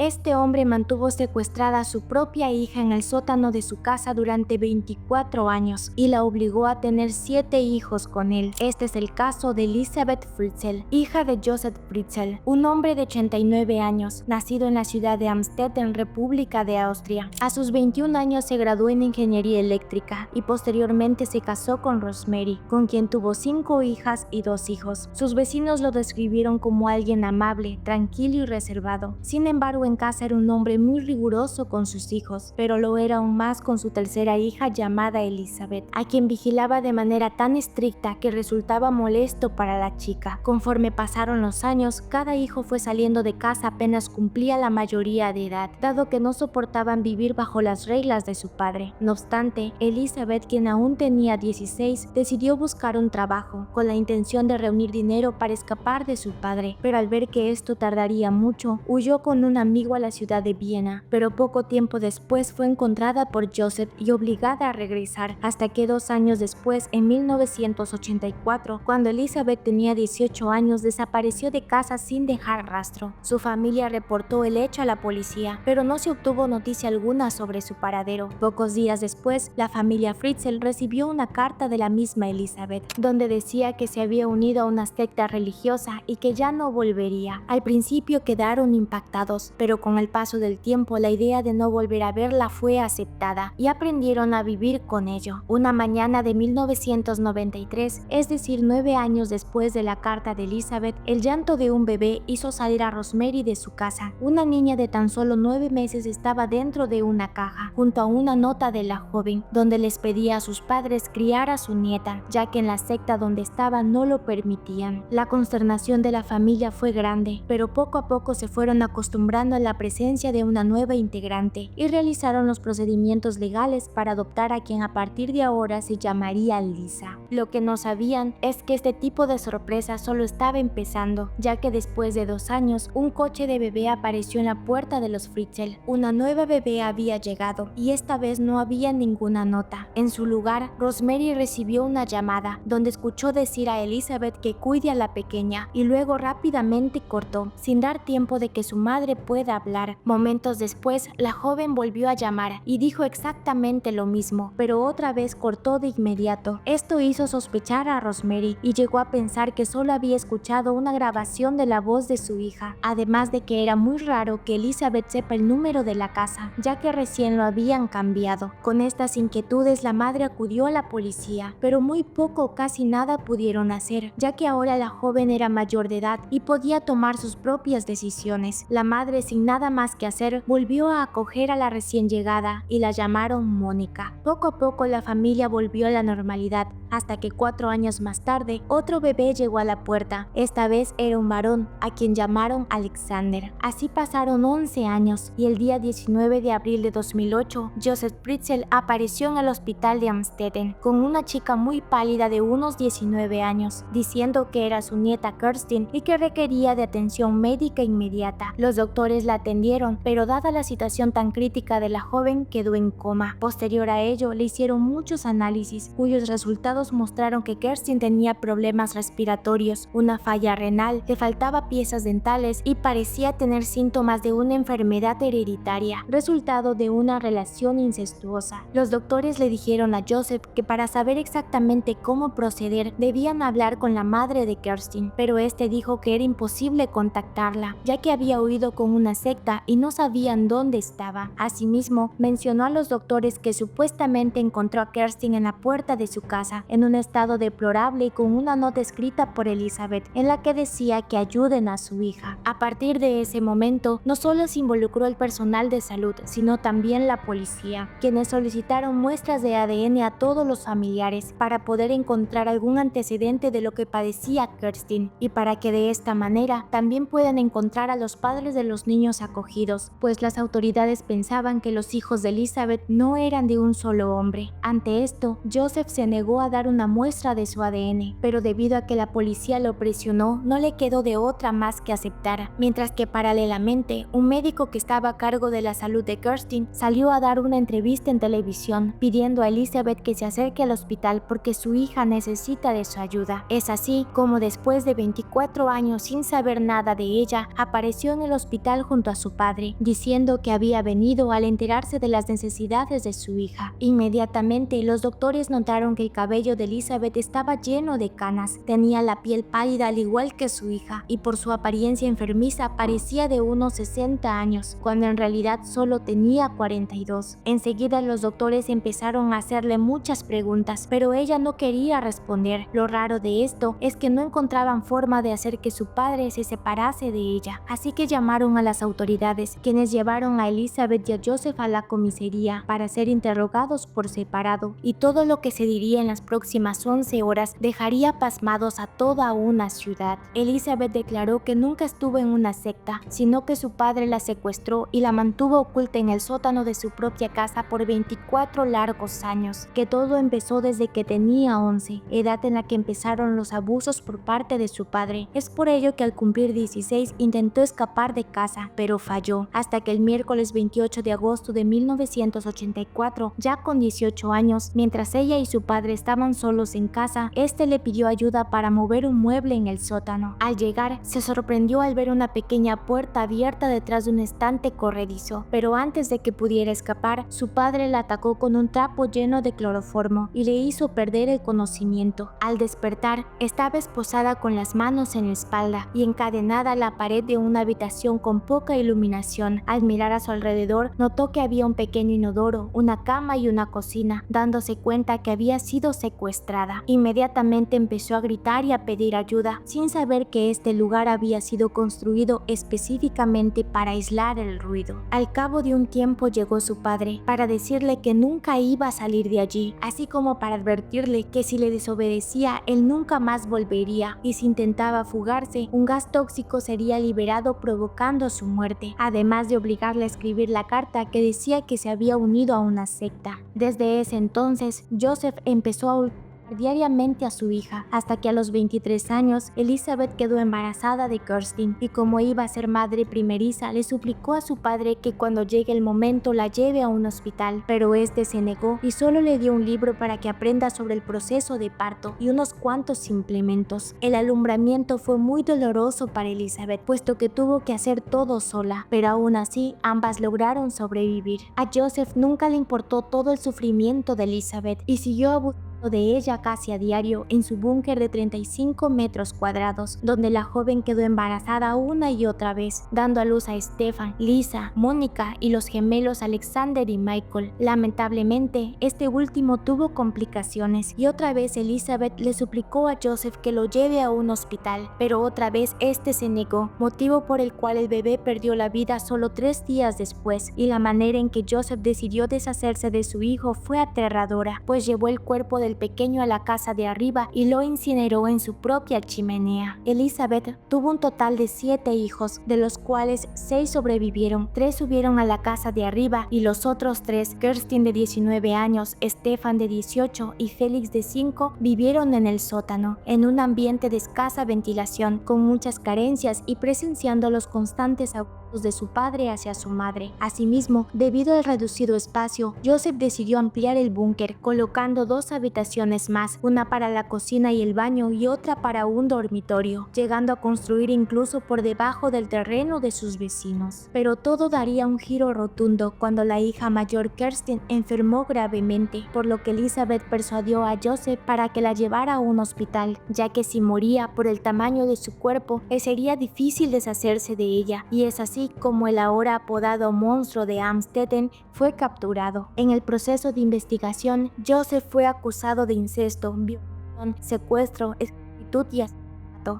Este hombre mantuvo secuestrada a su propia hija en el sótano de su casa durante 24 años y la obligó a tener 7 hijos con él. Este es el caso de Elisabeth Fritzl, hija de Joseph Fritzl, un hombre de 89 años, nacido en la ciudad de Amstetten, República de Austria. A sus 21 años se graduó en ingeniería eléctrica y posteriormente se casó con Rosemary, con quien tuvo 5 hijas y 2 hijos. Sus vecinos lo describieron como alguien amable, tranquilo y reservado. Sin embargo, en casa era un hombre muy riguroso con sus hijos, pero lo era aún más con su tercera hija llamada Elizabeth, a quien vigilaba de manera tan estricta que resultaba molesto para la chica. Conforme pasaron los años, cada hijo fue saliendo de casa apenas cumplía la mayoría de edad, dado que no soportaban vivir bajo las reglas de su padre. No obstante, Elizabeth, quien aún tenía 16, decidió buscar un trabajo, con la intención de reunir dinero para escapar de su padre, pero al ver que esto tardaría mucho, huyó con un amigo a la ciudad de Viena, pero poco tiempo después fue encontrada por Joseph y obligada a regresar, hasta que 2 años después, en 1984, cuando Elizabeth tenía 18 años, desapareció de casa sin dejar rastro. Su familia reportó el hecho a la policía, pero no se obtuvo noticia alguna sobre su paradero. Pocos días después, la familia Fritzl recibió una carta de la misma Elizabeth, donde decía que se había unido a una secta religiosa y que ya no volvería. Al principio quedaron impactados, pero con el paso del tiempo la idea de no volver a verla fue aceptada y aprendieron a vivir con ello. Una mañana de 1993, es decir, 9 años después de la carta de Elizabeth, el llanto de un bebé hizo salir a Rosemary de su casa. Una niña de tan solo 9 meses estaba dentro de una caja, junto a una nota de la joven, donde les pedía a sus padres criar a su nieta, ya que en la secta donde estaba no lo permitían. La consternación de la familia fue grande, pero poco a poco se fueron acostumbrando a la presencia de una nueva integrante y realizaron los procedimientos legales para adoptar a quien a partir de ahora se llamaría Lisa. Lo que no sabían es que este tipo de sorpresa solo estaba empezando, ya que después de 2 años, un coche de bebé apareció en la puerta de los Fritzl. Una nueva bebé había llegado y esta vez no había ninguna nota. En su lugar, Rosemary recibió una llamada donde escuchó decir a Elizabeth que cuide a la pequeña y luego rápidamente cortó, sin dar tiempo de que su madre pueda hablar. Momentos después, la joven volvió a llamar y dijo exactamente lo mismo, pero otra vez cortó de inmediato. Esto hizo sospechar a Rosemary y llegó a pensar que solo había escuchado una grabación de la voz de su hija, además de que era muy raro que Elizabeth sepa el número de la casa, ya que recién lo habían cambiado. Con estas inquietudes, la madre acudió a la policía, pero muy poco o casi nada pudieron hacer, ya que ahora la joven era mayor de edad y podía tomar sus propias decisiones. La madre, sin nada más que hacer, volvió a acoger a la recién llegada y la llamaron Mónica. Poco a poco la familia volvió a la normalidad, hasta que 4 años más tarde, otro bebé llegó a la puerta. Esta vez era un varón, a quien llamaron Alexander. Así pasaron 11 años y el día 19 de abril de 2008, Joseph Fritzl apareció en el hospital de Amstetten con una chica muy pálida de unos 19 años, diciendo que era su nieta Kerstin y que requería de atención médica inmediata. Los doctores la atendieron, pero dada la situación tan crítica de la joven, quedó en coma. Posterior a ello, le hicieron muchos análisis, cuyos resultados mostraron que Kerstin tenía problemas respiratorios, una falla renal, le faltaba piezas dentales y parecía tener síntomas de una enfermedad hereditaria, resultado de una relación incestuosa. Los doctores le dijeron a Joseph que para saber exactamente cómo proceder debían hablar con la madre de Kerstin, pero este dijo que era imposible contactarla, ya que había huido con una secta y no sabían dónde estaba. Asimismo, mencionó a los doctores que supuestamente encontró a Kerstin en la puerta de su casa, en un estado deplorable y con una nota escrita por Elizabeth, en la que decía que ayuden a su hija. A partir de ese momento, no solo se involucró el personal de salud, sino también la policía, quienes solicitaron muestras de ADN a todos los familiares para poder encontrar algún antecedente de lo que padecía Kerstin, y para que de esta manera también puedan encontrar a los padres de los niños acogidos, pues las autoridades pensaban que los hijos de Elizabeth no eran de un solo hombre. Ante esto, Joseph se negó a dar una muestra de su ADN, pero debido a que la policía lo presionó, no le quedó de otra más que aceptar, mientras que paralelamente, un médico que estaba a cargo de la salud de Kerstin salió a dar una entrevista en televisión, pidiendo a Elizabeth que se acerque al hospital porque su hija necesita de su ayuda. Es así como después de 24 años sin saber nada de ella, apareció en el hospital junto a su padre, diciendo que había venido al enterarse de las necesidades de su hija. Inmediatamente los doctores notaron que el cabello de Elizabeth estaba lleno de canas, tenía la piel pálida al igual que su hija, y por su apariencia enfermiza parecía de unos 60 años, cuando en realidad solo tenía 42. Enseguida los doctores empezaron a hacerle muchas preguntas, pero ella no quería responder. Lo raro de esto es que no encontraban forma de hacer que su padre se separase de ella, así que llamaron a las autoridades, quienes llevaron a Elizabeth y a Joseph a la comisaría para ser interrogados por separado, y todo lo que se diría en las próximas 11 horas dejaría pasmados a toda una ciudad. Elizabeth declaró que nunca estuvo en una secta, sino que su padre la secuestró y la mantuvo oculta en el sótano de su propia casa por 24 largos años, que todo empezó desde que tenía 11, edad en la que empezaron los abusos por parte de su padre. Es por ello que al cumplir 16 intentó escapar de casa, pero falló, hasta que el miércoles 28 de agosto de 1984, ya con 18 años, mientras ella y su padre estaban solos en casa, este le pidió ayuda para mover un mueble en el sótano. Al llegar, se sorprendió al ver una pequeña puerta abierta detrás de un estante corredizo, pero antes de que pudiera escapar, su padre la atacó con un trapo lleno de cloroformo y le hizo perder el conocimiento. Al despertar, estaba esposada con las manos en la espalda y encadenada a la pared de una habitación con poca iluminación. Al mirar a su alrededor, notó que había un pequeño inodoro, una cama y una cocina, dándose cuenta que había sido secuestrada. Inmediatamente empezó a gritar y a pedir ayuda, sin saber que este lugar había sido construido específicamente para aislar el ruido. Al cabo de un tiempo llegó su padre para decirle que nunca iba a salir de allí, así como para advertirle que si le desobedecía, él nunca más volvería, y si intentaba fugarse, un gas tóxico sería liberado provocando su muerte, además de obligarle a escribir la carta que decía que se había unido a una secta. Desde ese entonces, Joseph empezó a diariamente a su hija, hasta que a los 23 años Elizabeth quedó embarazada de Kirsten, y como iba a ser madre primeriza, le suplicó a su padre que cuando llegue el momento la lleve a un hospital, pero este se negó y solo le dio un libro para que aprenda sobre el proceso de parto y unos cuantos implementos. El alumbramiento fue muy doloroso para Elizabeth, puesto que tuvo que hacer todo sola, pero aún así ambas lograron sobrevivir. A Joseph nunca le importó todo el sufrimiento de Elizabeth y siguió abusando de ella casi a diario en su búnker de 35 metros cuadrados, donde la joven quedó embarazada una y otra vez, dando a luz a Stefan, Lisa, Mónica y los gemelos Alexander y Michael. Lamentablemente, este último tuvo complicaciones y otra vez Elizabeth le suplicó a Joseph que lo lleve a un hospital, pero otra vez este se negó, motivo por el cual el bebé perdió la vida solo 3 días después, y la manera en que Joseph decidió deshacerse de su hijo fue aterradora, pues llevó el cuerpo del pequeño a la casa de arriba y lo incineró en su propia chimenea. Elizabeth tuvo un total de 7 hijos, de los cuales 6 sobrevivieron, 3 subieron a la casa de arriba y los otros 3, Kirsten de 19 años, Stefan de 18 y Félix de 5, vivieron en el sótano, en un ambiente de escasa ventilación, con muchas carencias y presenciando los constantes abusos de su padre hacia su madre. Asimismo, debido al reducido espacio, Joseph decidió ampliar el búnker, colocando 2 habitaciones más, una para la cocina y el baño y otra para un dormitorio, llegando a construir incluso por debajo del terreno de sus vecinos. Pero todo daría un giro rotundo cuando la hija mayor Kirsten enfermó gravemente, por lo que Elizabeth persuadió a Joseph para que la llevara a un hospital, ya que si moría por el tamaño de su cuerpo, sería difícil deshacerse de ella, y es así como el ahora apodado monstruo de Amstetten fue capturado. En el proceso de investigación, Joseph fue acusado de incesto, violación, secuestro, esclavitud y asesinato,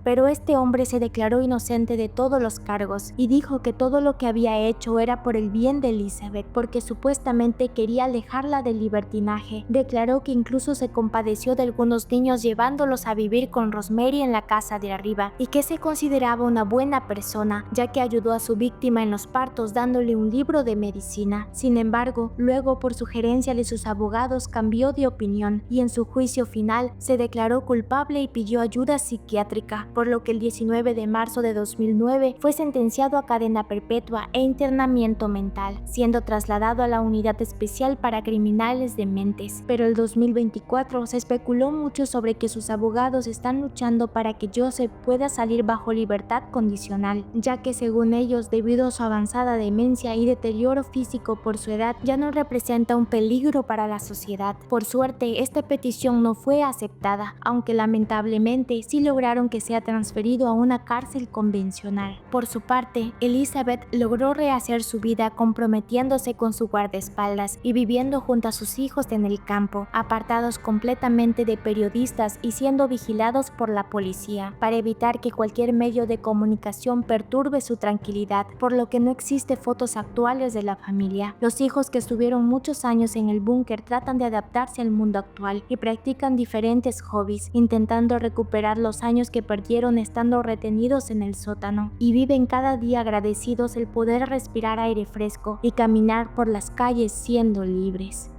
pero este hombre se declaró inocente de todos los cargos y dijo que todo lo que había hecho era por el bien de Elizabeth, porque supuestamente quería alejarla del libertinaje. Declaró que incluso se compadeció de algunos niños llevándolos a vivir con Rosemary en la casa de arriba, y que se consideraba una buena persona, ya que ayudó a su víctima en los partos dándole un libro de medicina. Sin embargo, luego por sugerencia de sus abogados cambió de opinión y en su juicio final se declaró culpable y pidió ayuda psiquiátrica Sudáfrica, por lo que el 19 de marzo de 2009 fue sentenciado a cadena perpetua e internamiento mental, siendo trasladado a la unidad especial para criminales dementes. Pero el 2024 se especuló mucho sobre que sus abogados están luchando para que Joseph pueda salir bajo libertad condicional, ya que según ellos, debido a su avanzada demencia y deterioro físico por su edad, ya no representa un peligro para la sociedad. Por suerte, esta petición no fue aceptada, aunque lamentablemente sí lograron que sea transferido a una cárcel convencional. Por su parte, Elizabeth logró rehacer su vida comprometiéndose con su guardaespaldas y viviendo junto a sus hijos en el campo, apartados completamente de periodistas y siendo vigilados por la policía, para evitar que cualquier medio de comunicación perturbe su tranquilidad, por lo que no existe fotos actuales de la familia. Los hijos que estuvieron muchos años en el búnker tratan de adaptarse al mundo actual y practican diferentes hobbies, intentando recuperar los años que perdieron estando retenidos en el sótano, y viven cada día agradecidos el poder respirar aire fresco y caminar por las calles siendo libres.